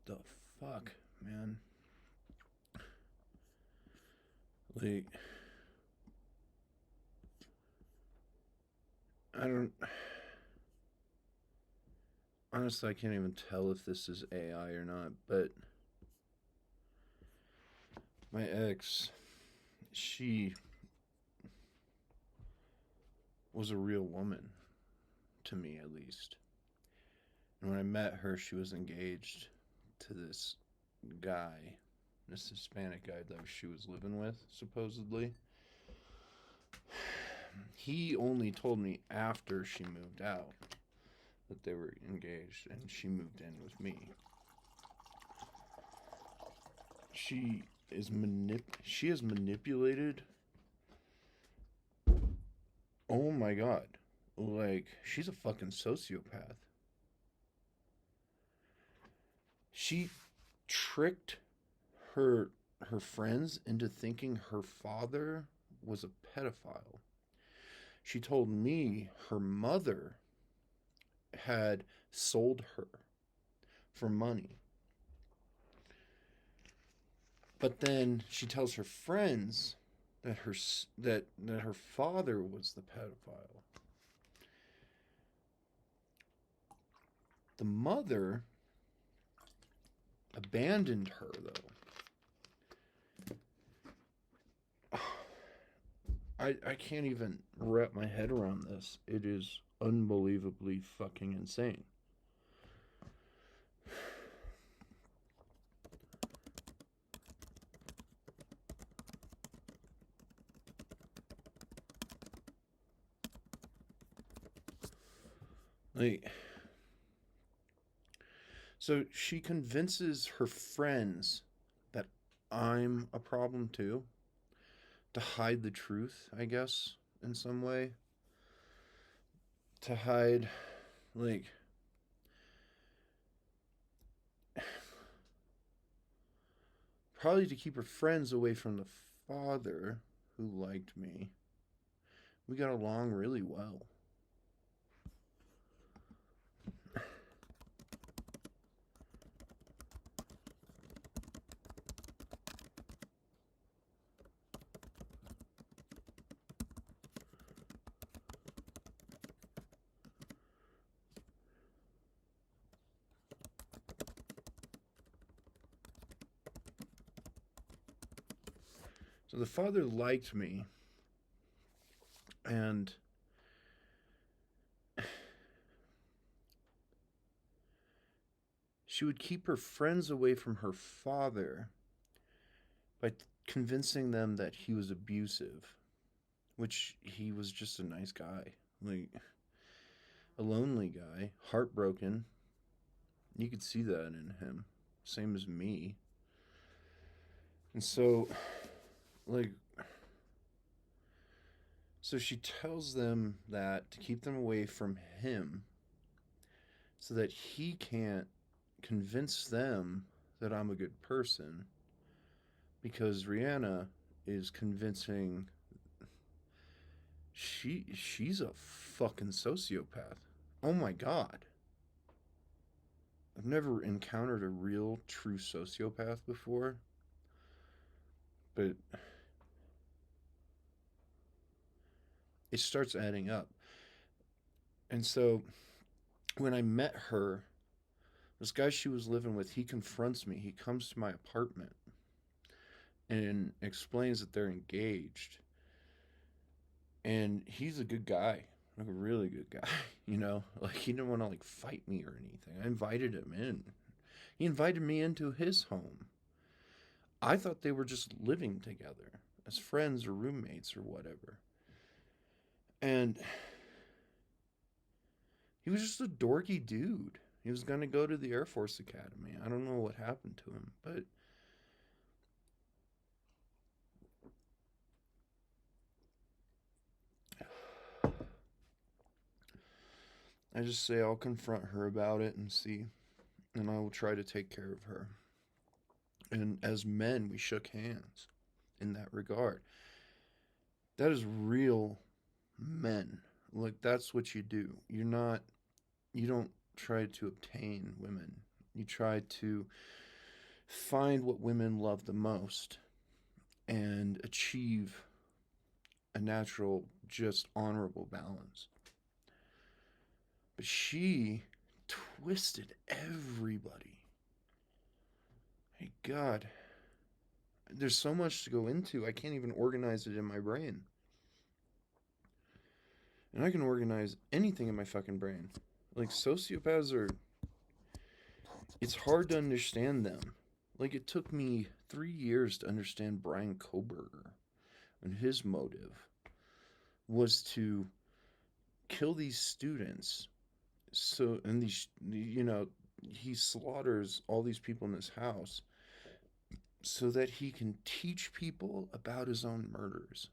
The fuck, man? Like, I don't. Honestly, I can't even tell if this is AI or not, but my ex, she was a real woman, to me at least. And when I met her, she was engaged to this guy, this Hispanic guy that she was living with, supposedly. He only told me after she moved out that they were engaged and she moved in with me. She has manipulated. Oh my god. Like, she's a fucking sociopath. She tricked her her friends into thinking her father was a pedophile. She told me her mother had sold her for money. But then she tells her friends that her father was the pedophile. The mother abandoned her though. I can't even wrap my head around this. It is unbelievably fucking insane. Like, so she convinces her friends that I'm a problem too, to hide the truth, I guess, in some way. To hide, like, probably to keep her friends away from the father who liked me. We got along really well. So the father liked me, and she would keep her friends away from her father by convincing them that he was abusive, which he was just a nice guy. Like, a lonely guy, heartbroken. You could see that in him. Same as me. And so, like, so she tells them that to keep them away from him so that he can't convince them that I'm a good person because Rihanna is convincing she's a fucking sociopath. Oh my god. I've never encountered a real true sociopath before, but it starts adding up. And so when I met her, this guy she was living with, he confronts me. He comes to my apartment and explains that they're engaged. And he's a good guy, like a really good guy, you know? Like, he didn't want to, like, fight me or anything. I invited him in. He invited me into his home. I thought they were just living together as friends or roommates or whatever. And he was just a dorky dude. He was going to go to the Air Force Academy. I don't know what happened to him, but I just say I'll confront her about it and see, and I will try to take care of her. And as men, we shook hands in that regard. That is real men. Like, that's what you do. You don't try to obtain women. You try to find what women love the most and achieve a natural, just honorable balance. But she twisted everybody. My God. There's so much to go into. I can't even organize it in my brain. And I can organize anything in my fucking brain. Like, sociopaths are. It's hard to understand them. Like, it took me 3 years to understand Brian Koberger. And his motive was to kill these students. So, and these, he slaughters all these people in his house so that he can teach people about his own murders.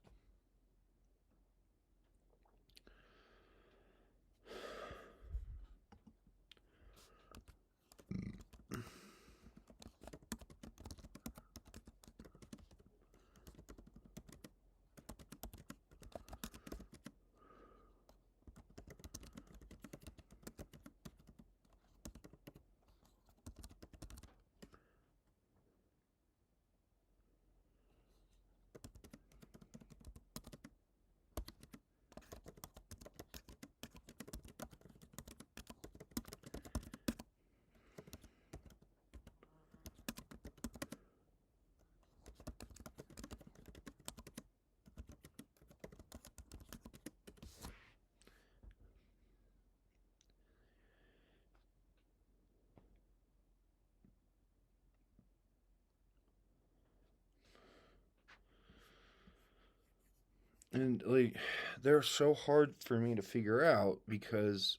And, like, they're so hard for me to figure out because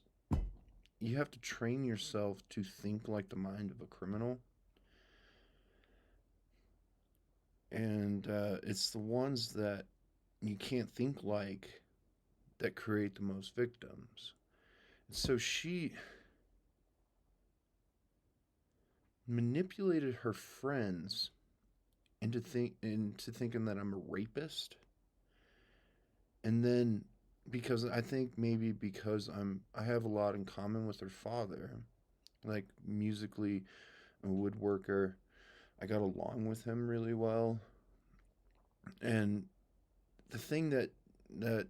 you have to train yourself to think like the mind of a criminal. And it's the ones that you can't think like that create the most victims. So she manipulated her friends into thinking that I'm a rapist. And then because I think maybe because I have a lot in common with her father, like musically, a woodworker. I got along with him really well. And the thing that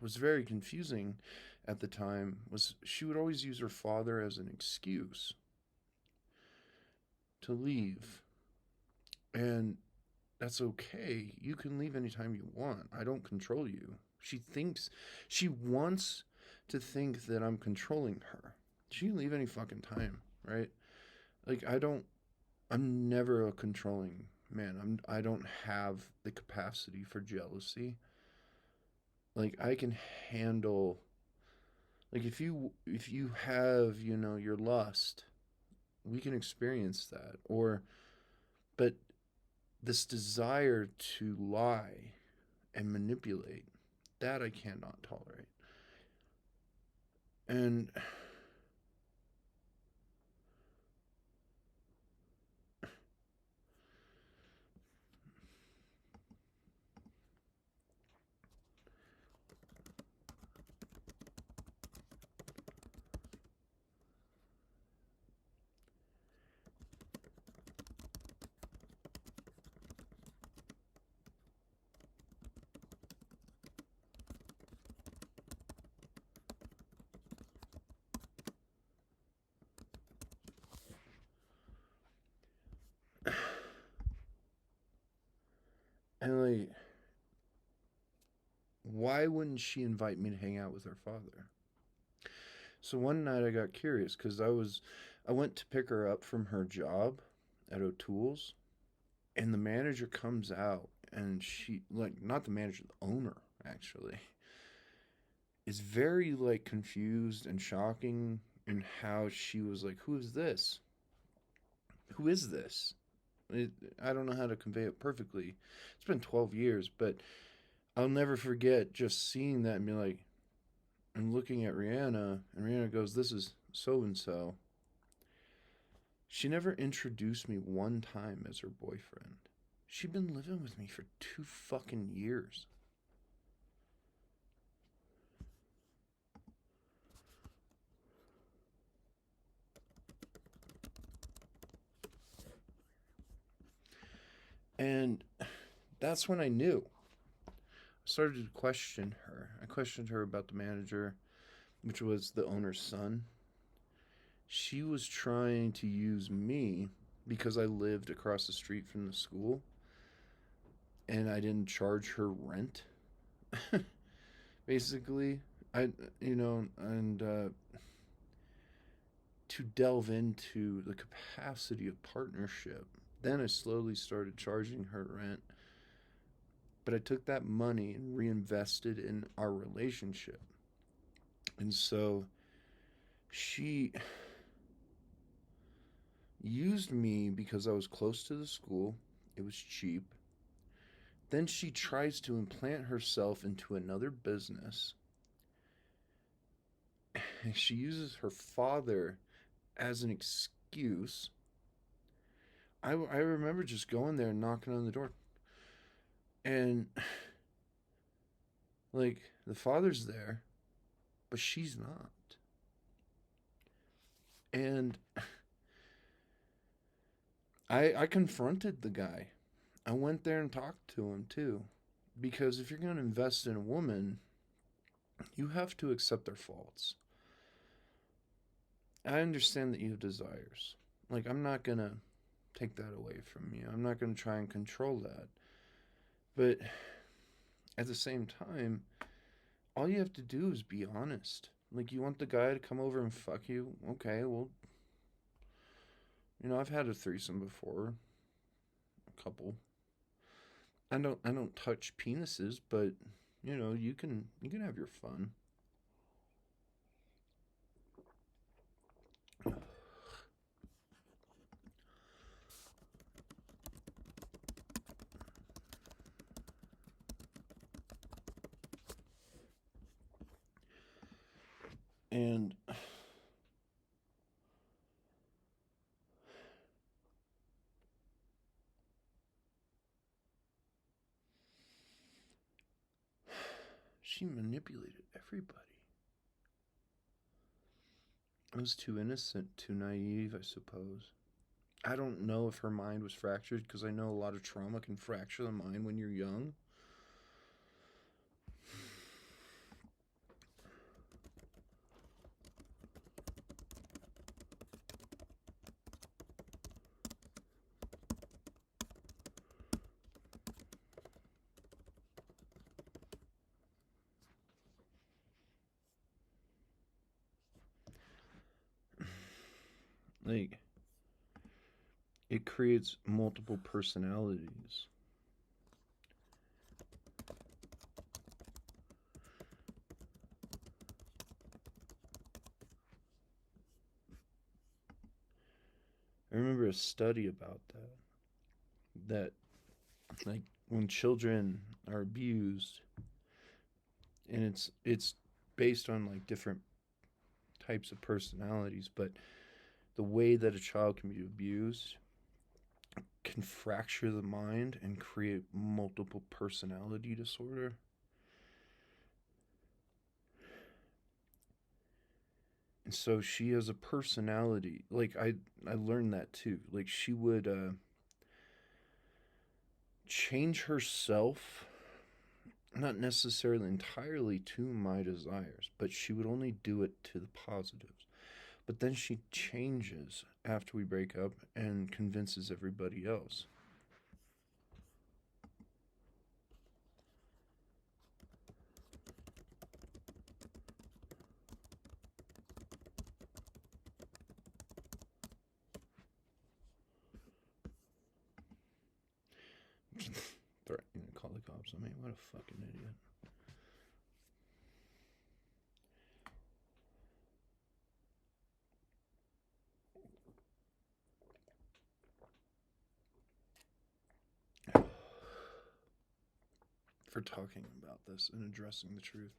was very confusing at the time was she would always use her father as an excuse to leave. And that's okay. You can leave anytime you want. I don't control you. She wants to think that I'm controlling her. She can leave any fucking time, right? Like, I'm never a controlling man. I don't have the capacity for jealousy. Like, I can handle, like, if you have, your lust, we can experience that. But this desire to lie and manipulate, that I cannot tolerate. And and like, why wouldn't she invite me to hang out with her father? So one night I got curious because I went to pick her up from her job at O'Toole's, and the manager comes out, and she, like, not the manager, the owner actually, is very, like, confused and shocking in how she was like, "Who is this? Who is this?" It, I don't know how to convey it perfectly. It's been 12 years, but I'll never forget just seeing that and be like, and looking at Rihanna, and Rihanna goes, "This is so and so." She never introduced me one time as her boyfriend. She'd been living with me for 2 fucking years. And that's when I knew. I started to question her. I questioned her about the manager, which was the owner's son. She was trying to use me because I lived across the street from the school and I didn't charge her rent. Basically, I, and to delve into the capacity of partnership. Then I slowly started charging her rent, but I took that money and reinvested in our relationship. And so she used me because I was close to the school, it was cheap. Then she tries to implant herself into another business. She uses her father as an excuse. I remember just going there and knocking on the door. And, like, the father's there, but she's not. And I confronted the guy. I went there and talked to him too. Because if you're going to invest in a woman, you have to accept their faults. I understand that you have desires. Like, I'm not going to take that away from you. I'm not going to try and control that. But at the same time, all you have to do is be honest. Like, you want the guy to come over and fuck you? Okay, well, I've had a threesome before. A couple. I don't touch penises, but you can have your fun. And she manipulated everybody. I was too innocent, too naive, I suppose. I don't know if her mind was fractured because I know a lot of trauma can fracture the mind when you're young. Like, it creates multiple personalities. I remember a study about that like when children are abused, and it's based on like different types of personalities, but the way that a child can be abused can fracture the mind and create multiple personality disorder. And so she has a personality. Like, I learned that too. Like, she would change herself, not necessarily entirely to my desires, but she would only do it to the positives. But then she changes after we break up and convinces everybody else. Threatening to call the cops on me. What a fucking idiot. For talking about this and addressing the truth.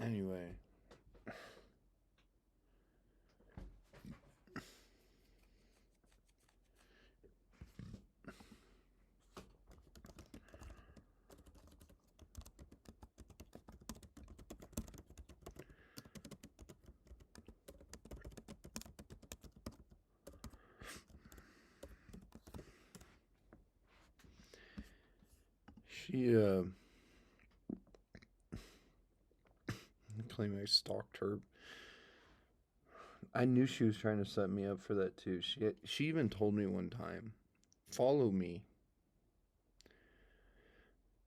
Anyway, she claimed I stalked her. I knew she was trying to set me up for that too. She even told me one time, "Follow me."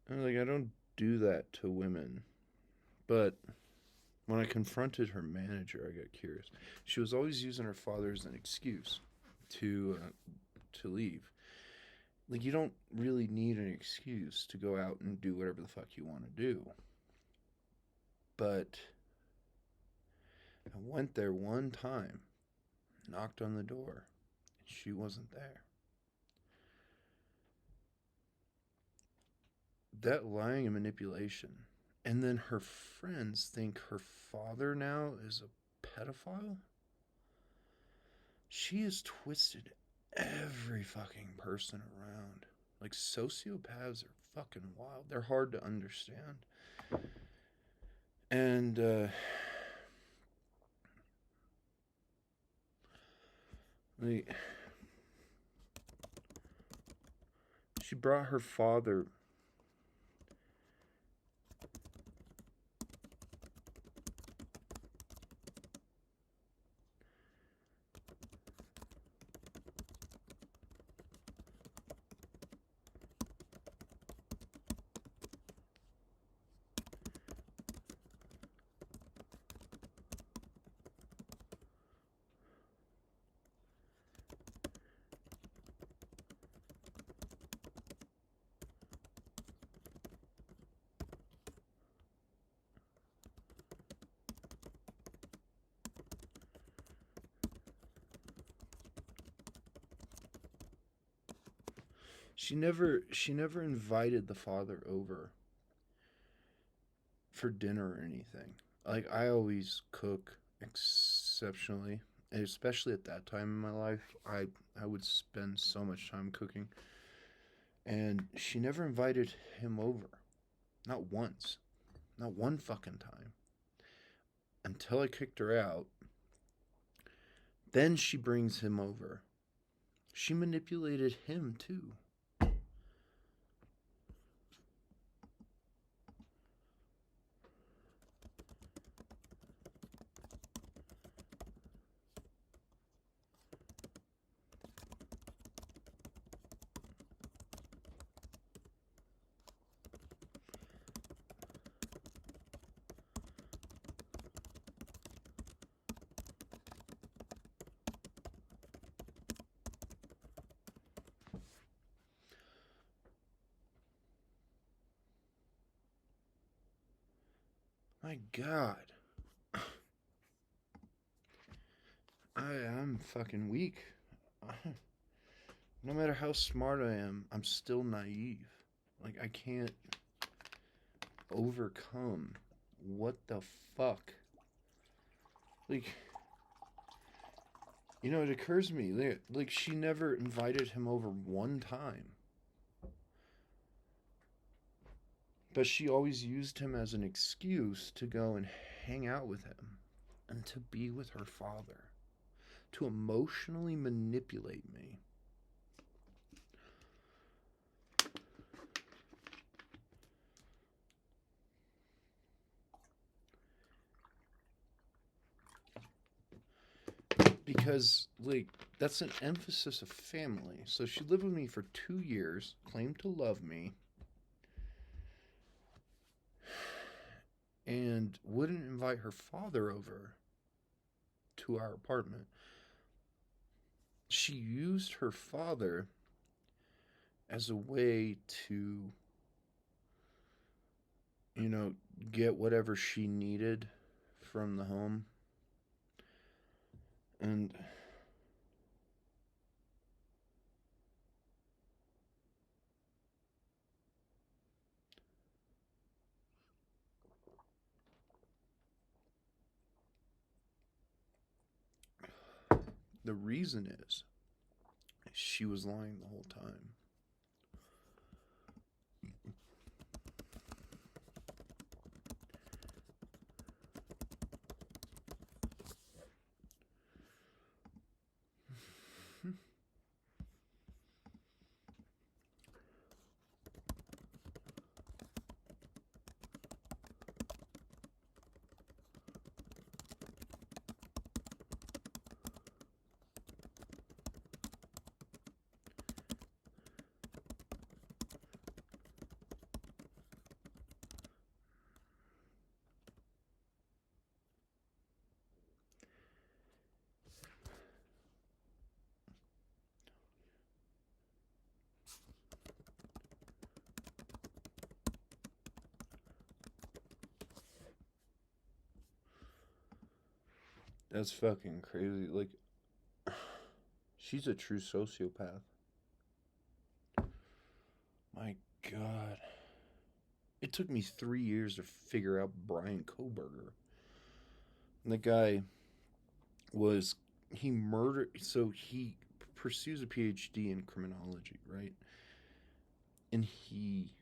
I was like, I don't do that to women. But when I confronted her manager, I got curious. She was always using her father as an excuse to leave. Like, you don't really need an excuse to go out and do whatever the fuck you want to do. But I went there one time, knocked on the door, and she wasn't there. That lying and manipulation. And then her friends think her father now is a pedophile. She has twisted every fucking person around. Like, sociopaths are fucking wild. They're hard to understand. And like, she brought her father. She never invited the father over for dinner or anything. Like, I always cook exceptionally, and especially at that time in my life. I would spend so much time cooking, and she never invited him over. Not once. Not one fucking time. Until I kicked her out. Then she brings him over. She manipulated him too. My God. I'm fucking weak. No matter how smart I am, I'm still naive. Like, I can't overcome what the fuck. Like, it occurs to me, like she never invited him over one time. But she always used him as an excuse to go and hang out with him and to be with her father, to emotionally manipulate me. Because, like, that's an emphasis of family. So she lived with me for 2 years, claimed to love me, and wouldn't invite her father over to our apartment. She used her father as a way to, get whatever she needed from the home. And The reason is she was lying the whole time. That's fucking crazy. Like, she's a true sociopath. My God. It took me 3 years to figure out Brian Koberger. And the guy was, he murdered, so he pursues a PhD in criminology, right? And he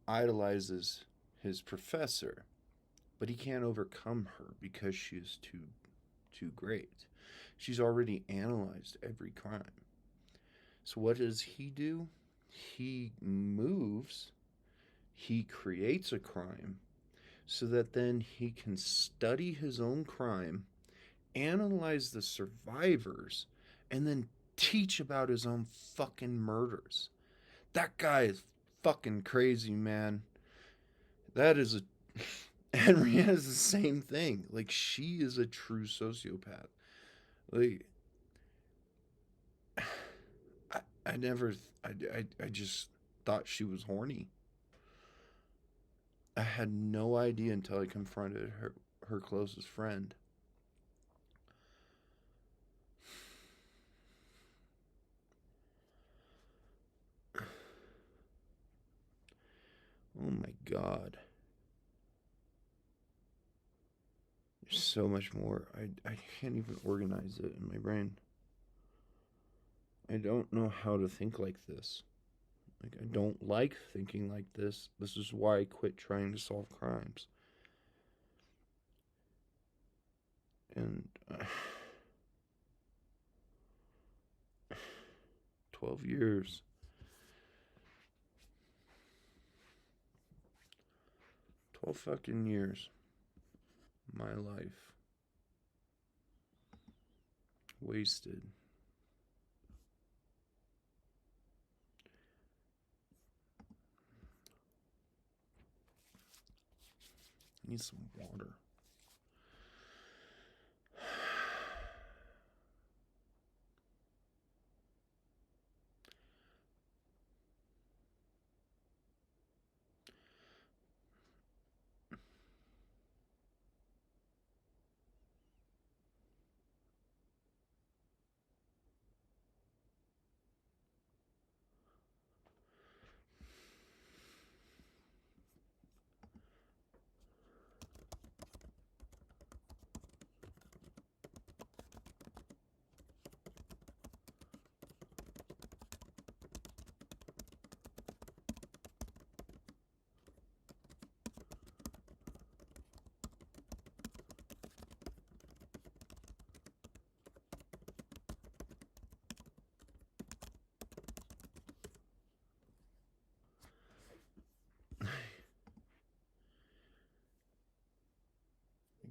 idolizes his professor, but he can't overcome her because she is too great. She's already analyzed every crime. So what does he do? He moves, he creates a crime so that then he can study his own crime, analyze the survivors, and then teach about his own fucking murders. That guy is fucking crazy, man. That is a. Henrietta's the same thing. Like, she is a true sociopath. Like, I never. I just thought she was horny. I had no idea until I confronted her closest friend. Oh my God. There's so much more. I can't even organize it in my brain. I don't know how to think like this. Like, I don't like thinking like this. This is why I quit trying to solve crimes. And 12 years. 12 fucking years. My life. Wasted. I need some water.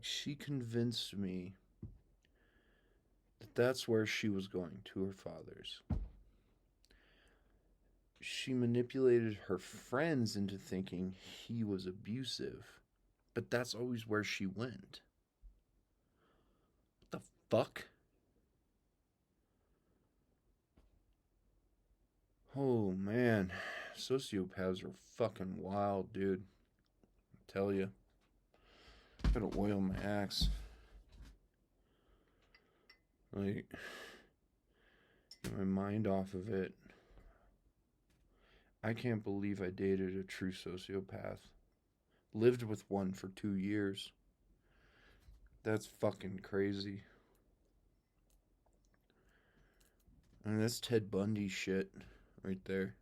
She convinced me that that's where she was going, to her father's. She manipulated her friends into thinking he was abusive, but that's always where she went. What the fuck? Oh man, sociopaths are fucking wild, dude. I tell you. Gotta oil my axe. Like, get my mind off of it. I can't believe I dated a true sociopath. Lived with one for 2 years. That's fucking crazy. I mean, that's Ted Bundy shit right there.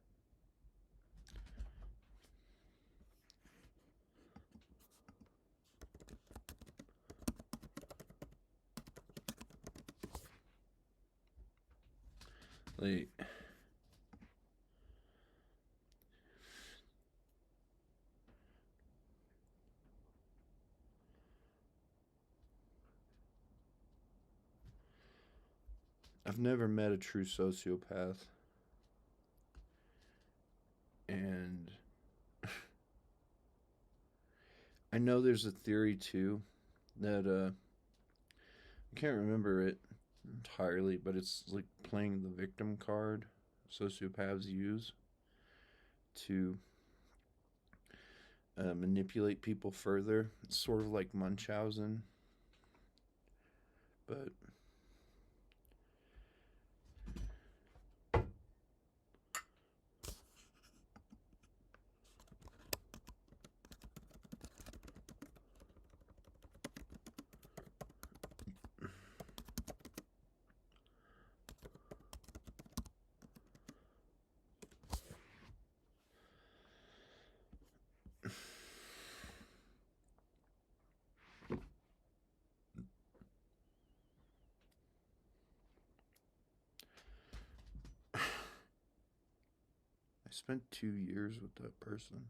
Like, I've never met a true sociopath, and I know there's a theory too that I can't remember it entirely, but it's like playing the victim card sociopaths use to manipulate people further. It's sort of like Munchausen, but I spent 2 years with that person.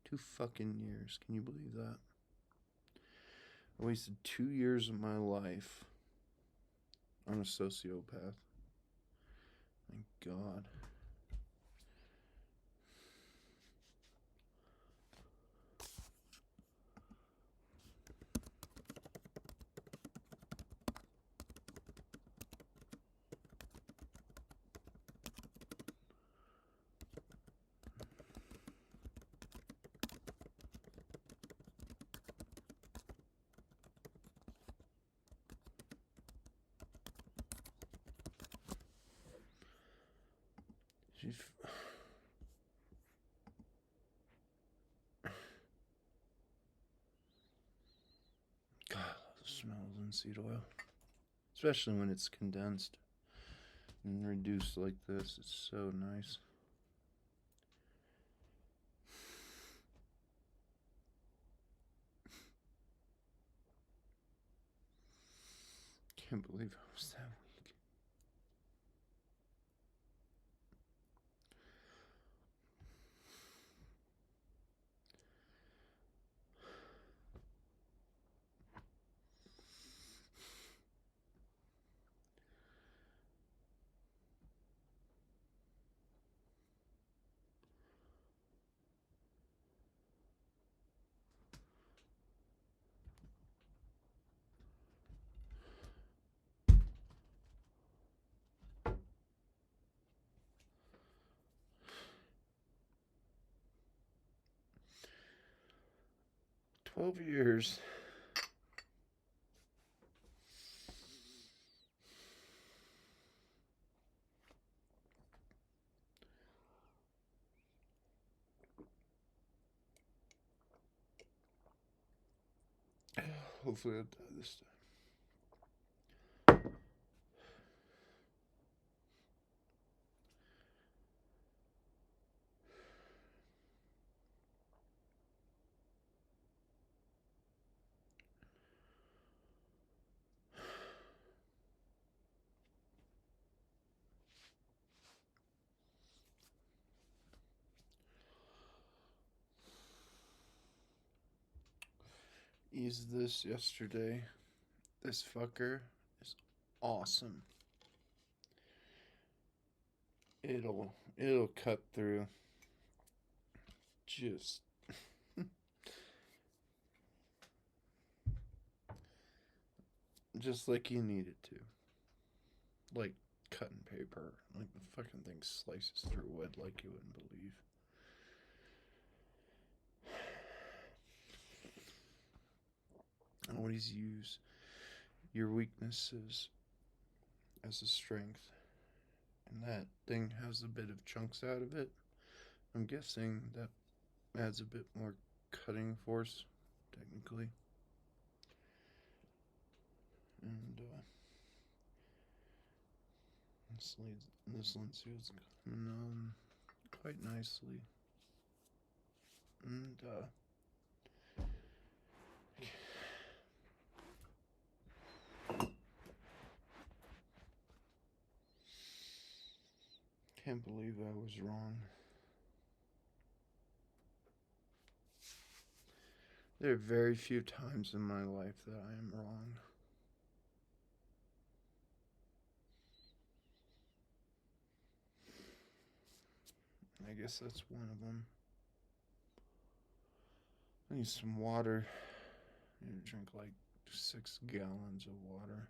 2 fucking years. Can you believe that? I wasted 2 years of my life on a sociopath. Thank God. She's. God, I love the smell of linseed oil. Especially when it's condensed and reduced like this. It's so nice. Can't believe I was that weak. $12 years. Hopefully I'll die this time. Eased this yesterday. This fucker is awesome. It'll cut through just just like you need it to. Like cutting paper. Like the fucking thing slices through wood like you wouldn't believe. Always use your weaknesses as a strength. And that thing has a bit of chunks out of it. I'm guessing that adds a bit more cutting force, technically. And This linseed is coming on quite nicely. And can't believe I was wrong. There are very few times in my life that I am wrong. I guess that's one of them. I need some water. I need to drink like 6 gallons of water.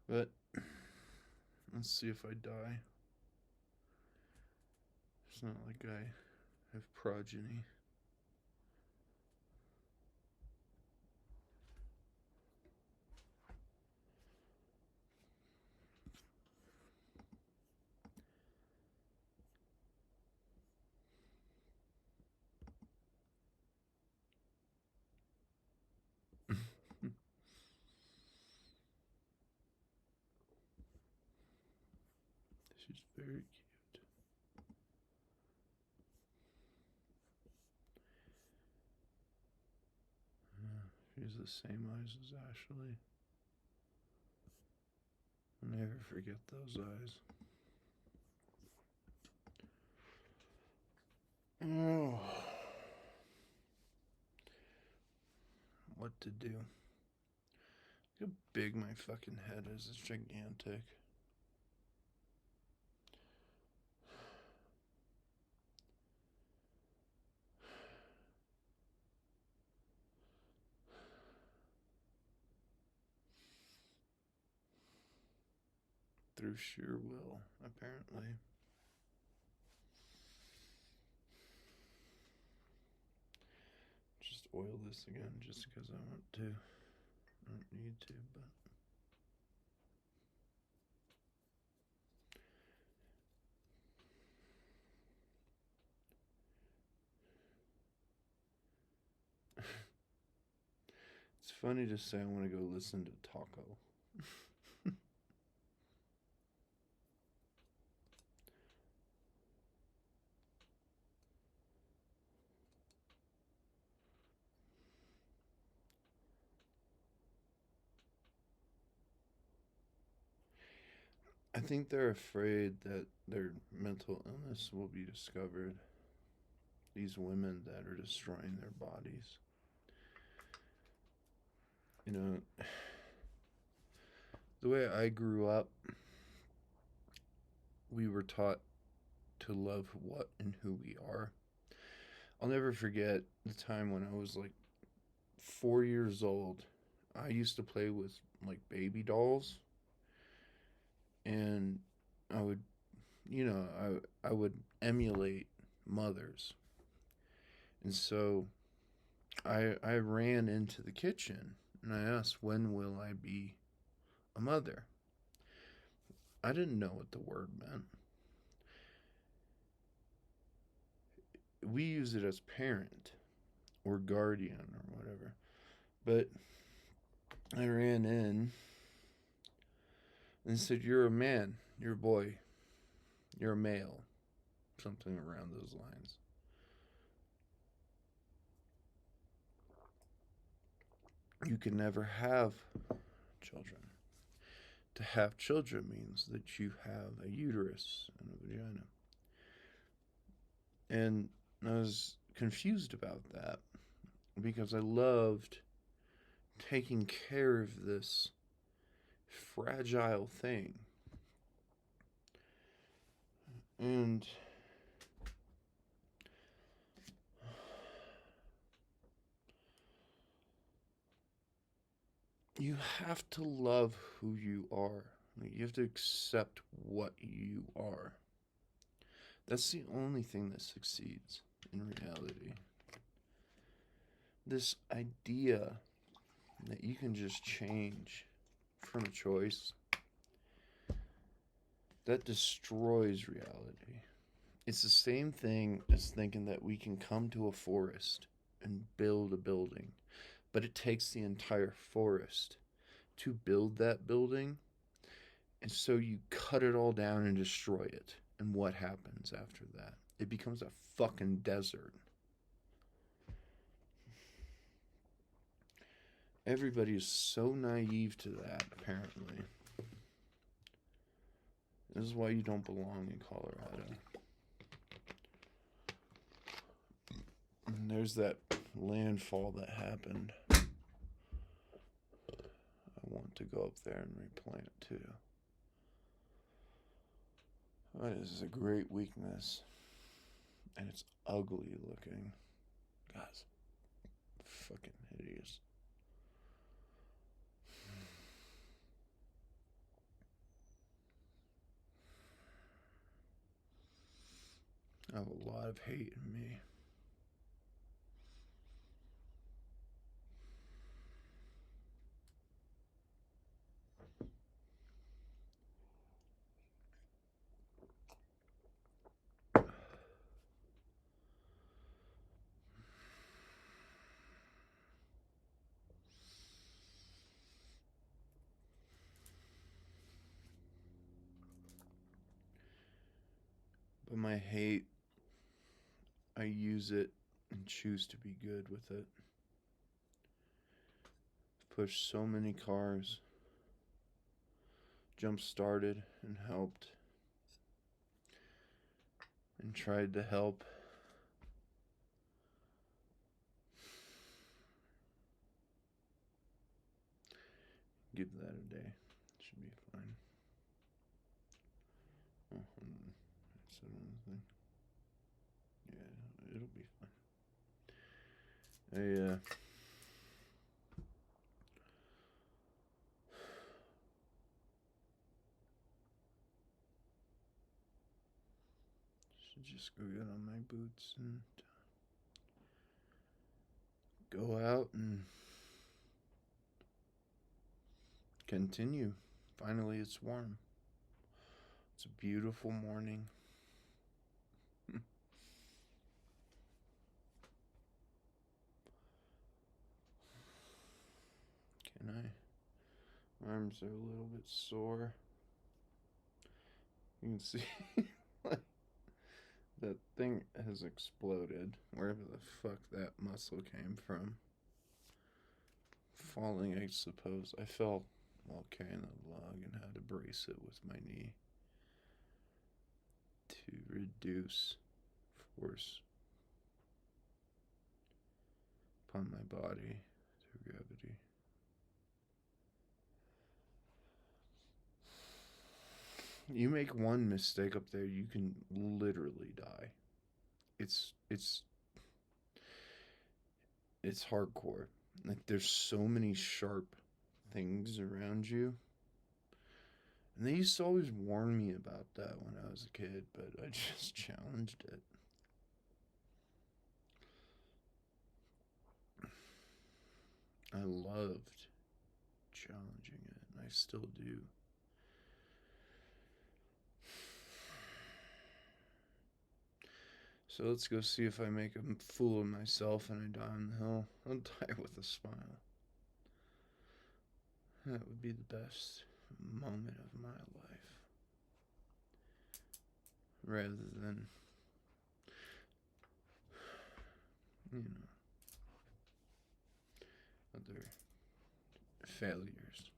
But let's see if I die. It's not like I have progeny. She's very cute. She has the same eyes as Ashley. I'll never forget those eyes. Oh. What to do? Look how big my fucking head is. It's gigantic. Through sheer will, apparently. Just oil this again just because I want to. I don't need to, but. It's funny to say I want to go listen to Taco. I think they're afraid that their mental illness will be discovered. These women that are destroying their bodies. You know, the way I grew up, we were taught to love what and who we are. I'll never forget the time when I was like 4 years old. I used to play with like baby dolls, and I would, I would emulate mothers, and so I ran into the kitchen and I asked, "When will I be a mother?" I didn't know what the word meant. We use it as parent or guardian or whatever. But I ran in and said, "You're a man, you're a boy, you're a male," something around those lines. You can never have children. To have children means that you have a uterus and a vagina. And I was confused about that because I loved taking care of this fragile thing. And you have to love who you are. You have to accept what you are. That's the only thing that succeeds in reality. This idea that you can just change from a choice, that destroys reality. It's the same thing as thinking that we can come to a forest and build a building, but it takes the entire forest to build that building. And so you cut it all down and destroy it. And what happens after that? It becomes a fucking desert. Everybody is so naive to that, apparently. This is why you don't belong in Colorado. And there's that landfall that happened. I want to go up there and replant too. That is a great weakness. And it's ugly looking. God, it's fucking hideous. I have a lot of hate in me. But my hate, I use it and choose to be good with it. Pushed so many cars, jump started and helped, and tried to help. Give that a day. Should be fine. Oh, that's another thing. Yeah, it'll be fine. Should just go get on my boots and go out and continue. Finally, it's warm. It's a beautiful morning. Can I? My arms are a little bit sore. You can see that thing has exploded. Wherever the fuck that muscle came from. Falling, I suppose. I fell while carrying the log and had to brace it with my knee to reduce force upon my body through gravity. You make one mistake up there, you can literally die. It's hardcore. Like, there's so many sharp things around you. And they used to always warn me about that when I was a kid, but I just challenged it. I loved challenging it, and I still do. So let's go see if I make a fool of myself and I die on the hill. I'll die with a smile. That would be the best moment of my life. Rather than, other failures.